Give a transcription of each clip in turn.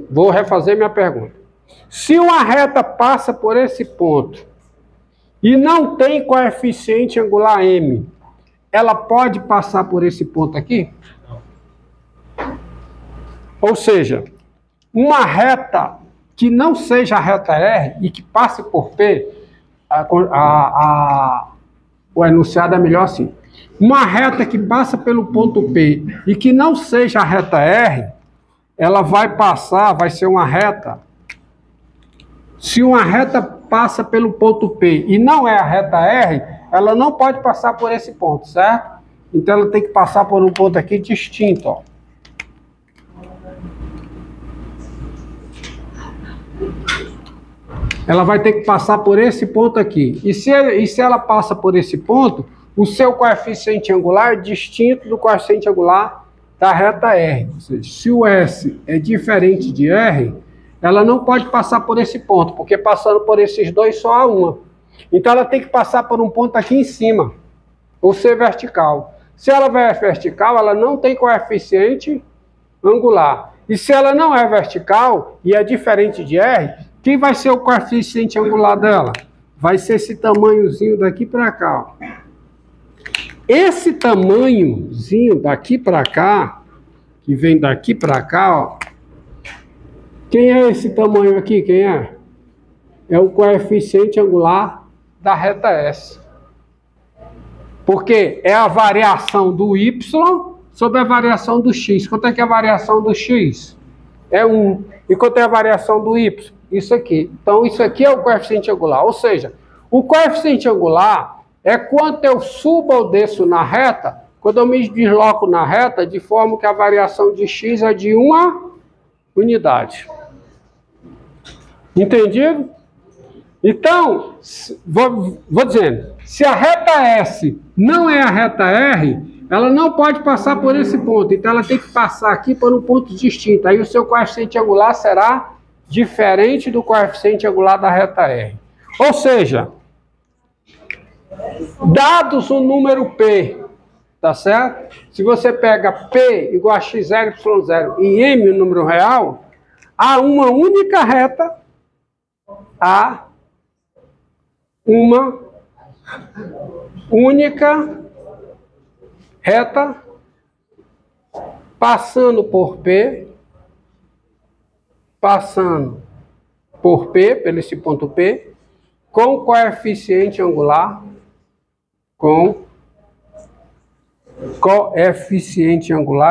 Vou refazer minha pergunta. Se uma reta passa por esse ponto e não tem coeficiente angular m, ela pode passar por esse ponto aqui? Não. Ou seja, uma reta que não seja a reta R e que passe por P, o enunciado é melhor assim. Uma reta que passa pelo ponto P e que não seja a reta R, ela vai passar, vai ser uma reta. Se uma reta passa pelo ponto P e não é a reta R, ela não pode passar por esse ponto, certo? Então ela tem que passar por um ponto aqui distinto, ó. Ela vai ter que passar por esse ponto aqui. E se ela passa por esse ponto, o seu coeficiente angular é distinto do coeficiente angular da reta R. Ou seja, se o S é diferente de R, ela não pode passar por esse ponto, porque passando por esses dois só há uma. Então ela tem que passar por um ponto aqui em cima, ou ser vertical. Se ela é vertical, ela não tem coeficiente angular. E se ela não é vertical e é diferente de R, quem vai ser o coeficiente angular dela? Vai ser esse tamanhozinho daqui para cá, ó. Esse tamanhozinho daqui para cá, que vem daqui para cá, ó. Quem é esse tamanho aqui? Quem é? É o coeficiente angular da reta S. Porque é a variação do Y sobre a variação do X. Quanto é que é a variação do X? É 1. E quanto é a variação do Y? Isso aqui. Então, isso aqui é o coeficiente angular. Ou seja, o coeficiente angular é quanto eu subo ou desço na reta, quando eu me desloco na reta, de forma que a variação de x é de uma unidade. Entendido? Então, vou dizendo, se a reta S não é a reta R, ela não pode passar por esse ponto. Então, ela tem que passar aqui por um ponto distinto. Aí o seu coeficiente angular será diferente do coeficiente angular da reta R. Ou seja, dados o número P, tá certo? Se você pega P igual a x0, y0 e M, o número real, há uma única reta, há uma única reta passando por P, por esse ponto P, com coeficiente angular,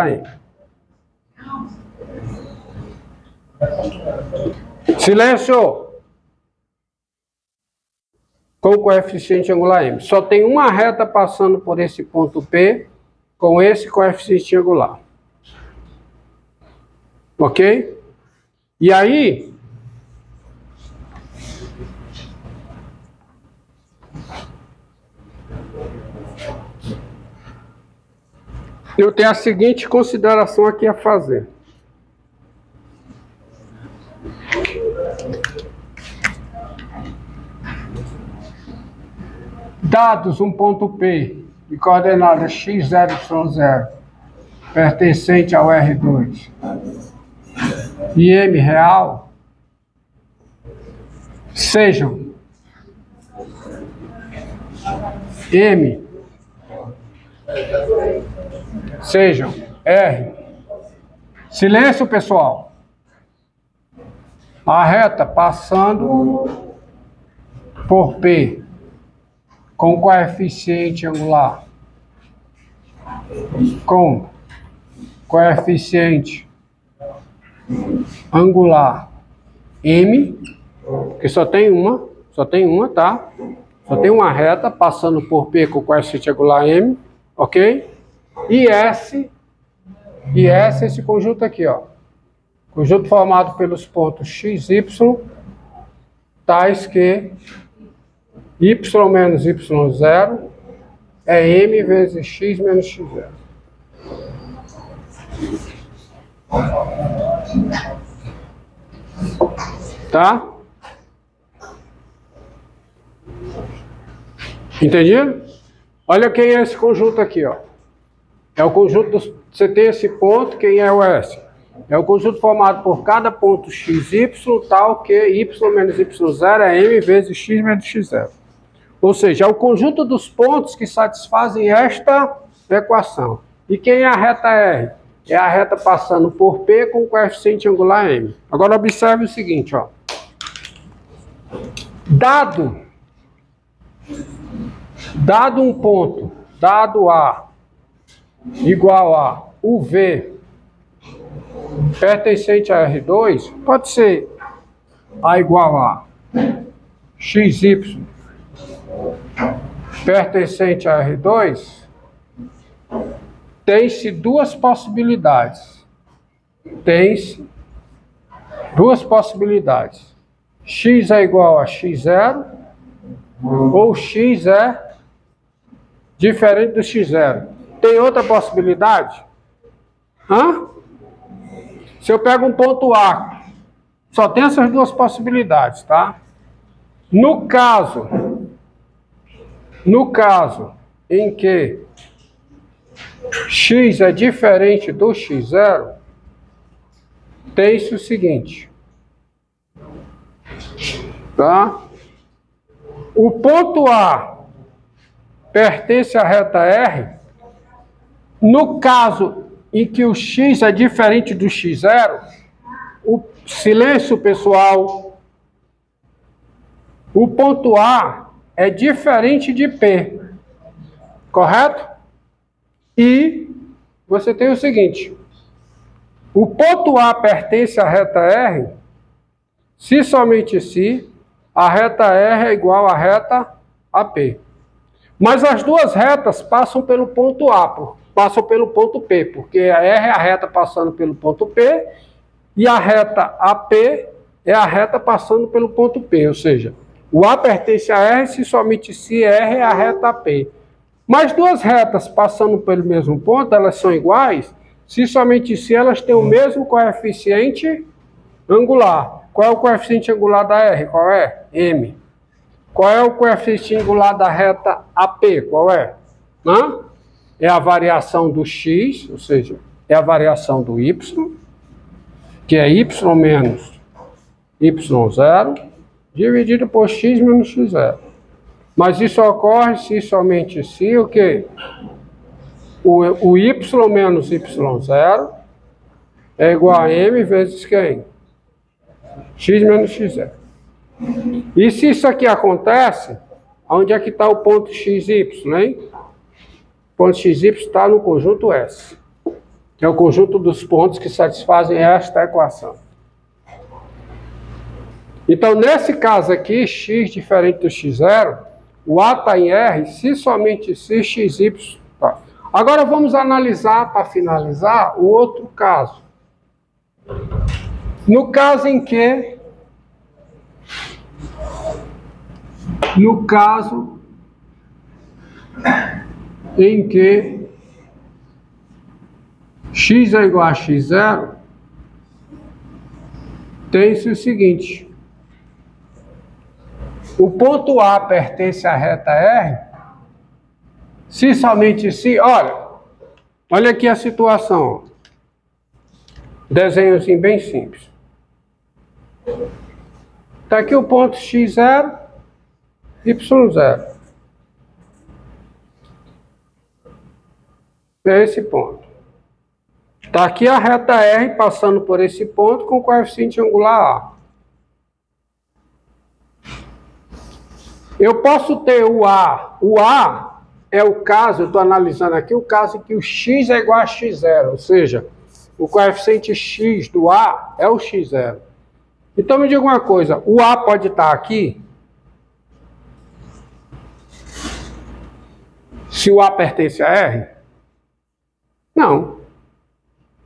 M. Silêncio! Com coeficiente angular M. Só tem uma reta passando por esse ponto P com esse coeficiente angular. Ok? E aí, eu tenho a seguinte consideração aqui a fazer. Dados um ponto P de coordenadas x0, y0 pertencente ao R2 e M real sejam M, sejam R. Silêncio, pessoal. A reta passando por P com coeficiente angular, com coeficiente angular M, que só tem uma, tá? Só tem uma reta passando por P com coeficiente angular M, ok? E S, esse conjunto aqui, ó. Conjunto formado pelos pontos x, y, tais que y menos y0 é m vezes x menos x0. Tá? Entendido? Olha quem é esse conjunto aqui, ó. É o conjunto dos... Você tem esse ponto, quem é o S? É o conjunto formado por cada ponto x, y, tal que y menos y0 é m vezes x menos x0. Ou seja, é o conjunto dos pontos que satisfazem esta equação. E quem é a reta R? É a reta passando por P com o coeficiente angular m. Agora observe o seguinte, ó. Dado um ponto, dado A igual a UV pertencente a R2, pode ser A igual a XY pertencente a R2, tem-se duas possibilidades. Tem-se duas possibilidades. X é igual a X0 ou X é diferente do X0. Tem outra possibilidade? Hã? Se eu pego um ponto A, só tem essas duas possibilidades, tá? No caso em que x é diferente do x0, tem-se o seguinte, tá? O ponto A pertence à reta R. No caso em que o x é diferente do x0, o silêncio, pessoal, o ponto A é diferente de P, correto? E você tem o seguinte, o ponto A pertence à reta R, se somente se a reta R é igual à reta AP. Mas as duas retas passam pelo ponto A, passam pelo ponto P, porque a R é a reta passando pelo ponto P e a reta AP é a reta passando pelo ponto P, ou seja, o A pertence a R se somente se R é a reta AP. Mas duas retas passando pelo mesmo ponto, elas são iguais se somente se elas têm o mesmo coeficiente angular. Qual é o coeficiente angular da R? Qual é? M. Qual é o coeficiente angular da reta AP? Qual é? É a variação do x, ou seja, é a variação do y, que é y menos y0, dividido por x menos x0. Mas isso ocorre se somente se o quê? O y menos y0 é igual a m vezes quem? X menos x0. E se isso aqui acontece, onde é que está o ponto xy, hein? O ponto xy está no conjunto S. É o conjunto dos pontos que satisfazem esta equação. Então, nesse caso aqui, x diferente do x0, o A está em R, se somente se xy. Tá. Agora vamos analisar, para finalizar, o outro caso. No caso em que x é igual a x0, tem-se o seguinte. O ponto A pertence à reta R, se somente se... Olha aqui a situação. Desenho assim bem simples. Está aqui o ponto x0, y0. É esse ponto. Está aqui a reta R passando por esse ponto com o coeficiente angular A. Eu posso ter o A. O A é o caso, eu estou analisando aqui, o caso em que o x é igual a x0, ou seja, o coeficiente x do A é o x0. Então me diga uma coisa, o A pode estar aqui? Se o A pertence a R? Não.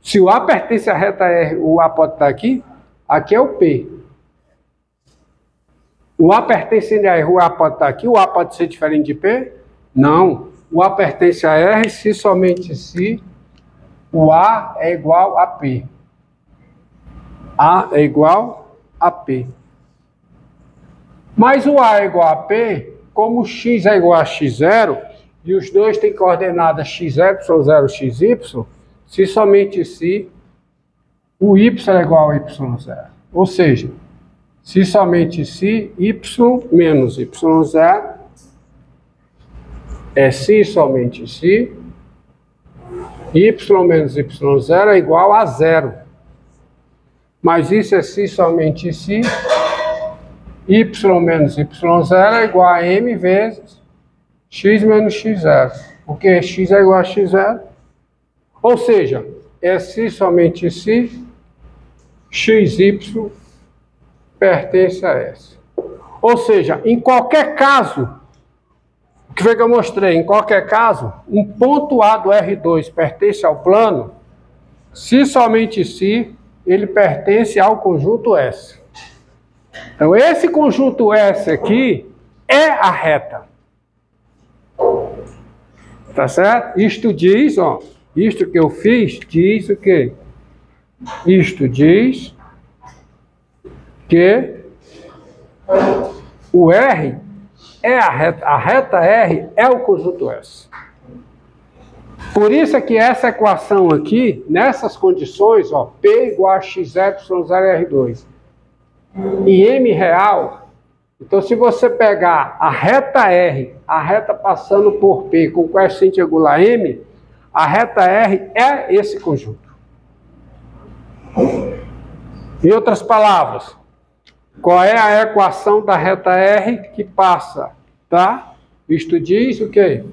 Se o A pertence à reta R, o A pode estar aqui? Aqui é o P. O A pertence a R, o A pode estar aqui? O A pode ser diferente de P? Não. O A pertence a R se somente se o A é igual a P. A é igual a P. Mas o A é igual a P, como x é igual a x0, e os dois têm coordenadas x0, y0, xy, se somente se o y é igual a y0. Ou seja, se somente se y menos y0 é se somente se y menos y0 é igual a 0. Mas isso é se somente se y menos y0 é igual a m vezes x menos x0. Porque x é igual a x0. Ou seja, é se somente se xy pertence a S. Ou seja, em qualquer caso, o que foi que eu mostrei? Em qualquer caso, um ponto A do R2 pertence ao plano, se somente se ele pertence ao conjunto S. Então, esse conjunto S aqui é a reta. Tá certo? Isto diz, ó, isto que eu fiz diz o quê? Isto diz que o R é a reta R é o conjunto S. Por isso é que essa equação aqui, nessas condições, ó, P igual a XY0R2 e M real, então se você pegar a reta R, a reta passando por P com coeficiente angular M, a reta R é esse conjunto. Em outras palavras, qual é a equação da reta R que passa, tá? Isto diz o quê?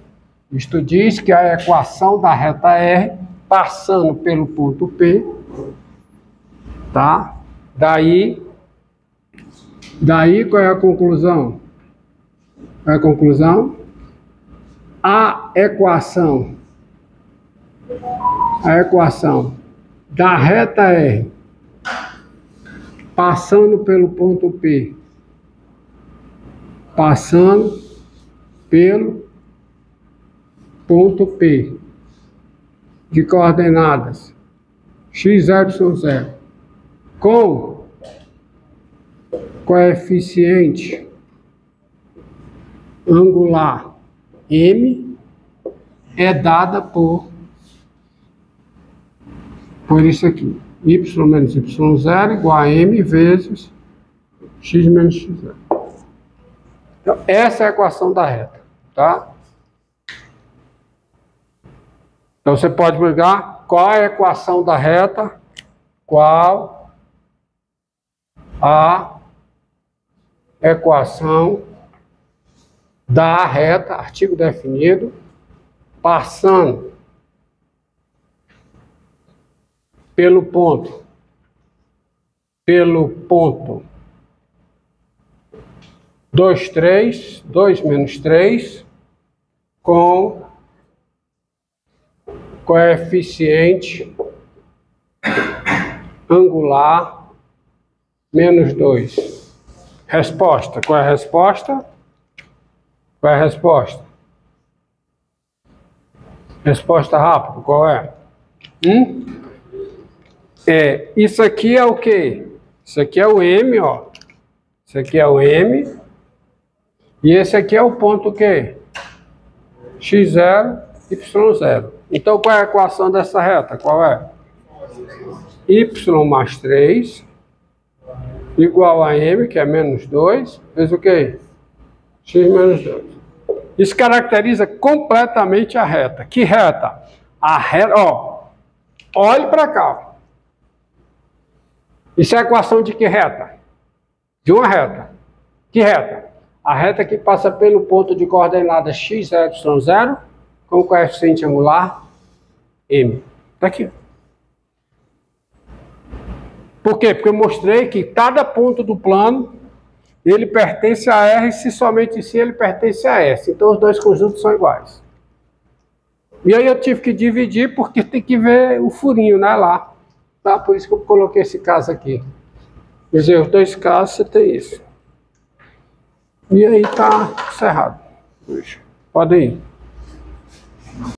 Isto diz que a equação da reta R passando pelo ponto P, tá? Daí qual é a conclusão? Qual é a conclusão? A equação da reta R passando pelo ponto P, passando pelo ponto P de coordenadas x, y, 0 com coeficiente angular M é dada por isso aqui. Y menos y0 igual a M vezes x menos x0. Então, essa é a equação da reta, tá? Então, você pode pegar qual é a equação da reta, qual a equação da reta, artigo definido, passando pelo ponto 2, 3, 2 menos 3, com coeficiente angular menos 2. Resposta. Qual é a resposta? Qual é a resposta? Resposta rápida. Qual é? Isso aqui é o quê? Isso aqui é o M, ó. Isso aqui é o M. E esse aqui é o ponto o quê? X0, Y0. Então, qual é a equação dessa reta? Qual é? Y mais 3 igual a M, que é menos 2, vezes o quê? X menos 2. Isso caracteriza completamente a reta. Que reta? A reta, ó. Olhe para cá. Isso é a equação de que reta? De uma reta. Que reta? A reta que passa pelo ponto de coordenadas x, y, 0 com o coeficiente angular M. Está aqui. Por quê? Porque eu mostrei que cada ponto do plano ele pertence a R se somente se ele pertence a S. Então os dois conjuntos são iguais. E aí eu tive que dividir porque tem que ver o furinho, né, lá. Tá? Por isso que eu coloquei esse caso aqui. Quer dizer, os dois casos você tem isso. E aí tá encerrado. Pode ir.